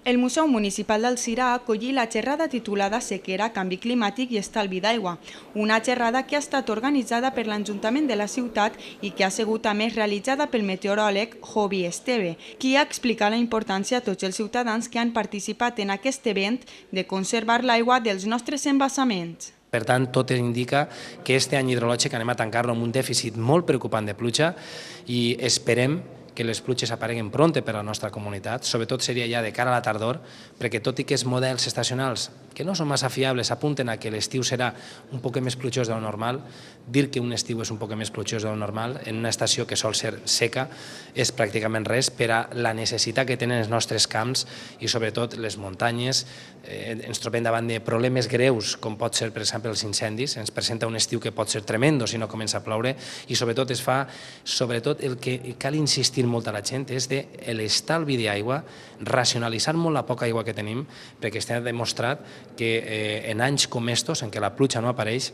El Museu Municipal d'Alzira ha acollit la xerrada titulada Sequera, Canvi Climàtic i Estalvi d'Aigua, una xerrada que ha estat organitzada per l'Ajuntament de la ciutat i que ha sigut a més realitzada pel meteoròleg Jovi Esteve, qui ha explicat la importància a tots els ciutadans que han participat en aquest event de conservar l'aigua dels nostres embassaments. Per tant, tot indica que aquest any hidrològic anem a tancar-lo amb un dèficit molt preocupant de pluja i esperem que les pluges apareguin prompte per a la nostra comunitat, sobretot seria ja de cara a la tardor, perquè tot i que els models estacionals, que no són massa fiables, apunten a que l'estiu serà un poc més plujós de lo normal, dir que un estiu és un poc més plujós de lo normal, en una estació que sol ser seca, és pràcticament res per a la necessitat que tenen els nostres camps i sobretot les muntanyes. Ens trobem davant de problemes greus, com pot ser, per exemple, els incendis. Ens presenta un estiu que pot ser tremendo si no comença a ploure i sobretot el que cal insistir molt a la gent és de l'estalvi d'aigua, racionalitzar molt la poca aigua que tenim, perquè està demostrat que en anys com estos, en què la pluja no apareix,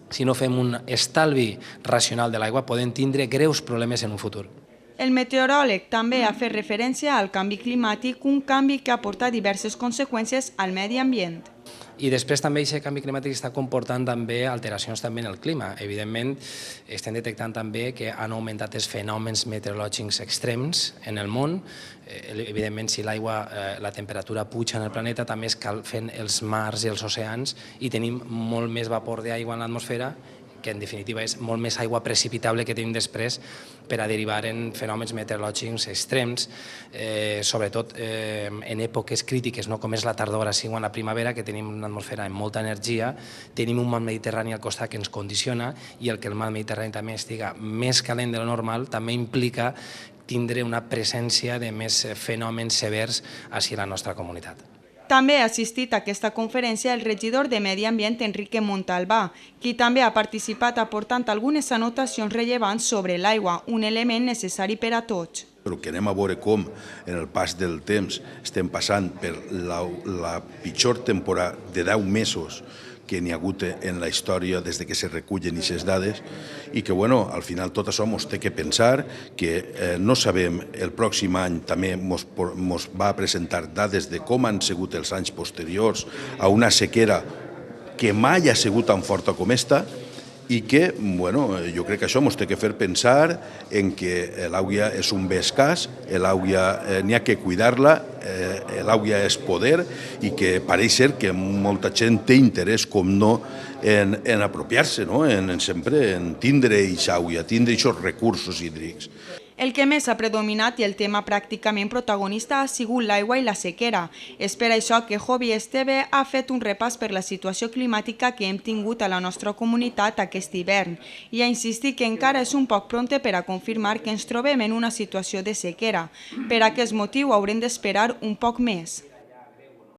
si no fem un estalvi racional de l'aigua, podem tindre greus problemes en un futur. El meteoròleg també ha fet referència al canvi climàtic, un canvi que ha portat diverses conseqüències al medi ambient. I després també aquest canvi climàtic està comportant també alteracions també en el clima. Evidentment, estem detectant també que han augmentat els fenòmens meteorològics extrems en el món. Evidentment, si la temperatura puja en el planeta, també es calfen els mars i els oceans i tenim molt més vapor d'aigua en l'atmosfera, que en definitiva és molt més aigua precipitable que tenim després per a derivar en fenòmens meteorològics extrems, sobretot en èpoques crítiques, no com és la tardor, així o en la primavera, que tenim una atmosfera amb molta energia, tenim un mar Mediterrani al costat que ens condiciona i el que el mar Mediterrani també estiga més calent de lo normal també implica tindre una presència de més fenòmens severs així a la nostra comunitat. També ha assistit a aquesta conferència el regidor de Medi Ambient Enrique Montalbà, qui també ha participat aportant algunes anotacions rellevants sobre l'aigua, un element necessari per a tots. Però que anem a veure com en el pas del temps estem passant per la pitjor temporada de 10 mesos que n'hi ha hagut en la història des que se recullen aquestes dades i que al final tot això ens té que pensar que no sabem, el pròxim any també ens va presentar dades de com han sigut els anys posteriors a una sequera que mai ha sigut tan forta com esta i que, jo crec que això ens té que fer pensar en que l'aigua és un bé escàs, l'aigua n'hi ha que cuidar-la, l'aigua és poder i que pareix ser que molta gent té interès, com no, en apropiar-se, sempre en tindre aquesta aigua, tindre aquests recursos hídrics. El que més ha predominat i el tema pràcticament protagonista ha sigut l'aigua i la sequera. És per això que Jovi Esteve ha fet un repàs per la situació climàtica que hem tingut a la nostra comunitat aquest hivern i ha insistit que encara és un poc prompte per a confirmar que ens trobem en una situació de sequera. Per aquest motiu haurem d'esperar un poc més.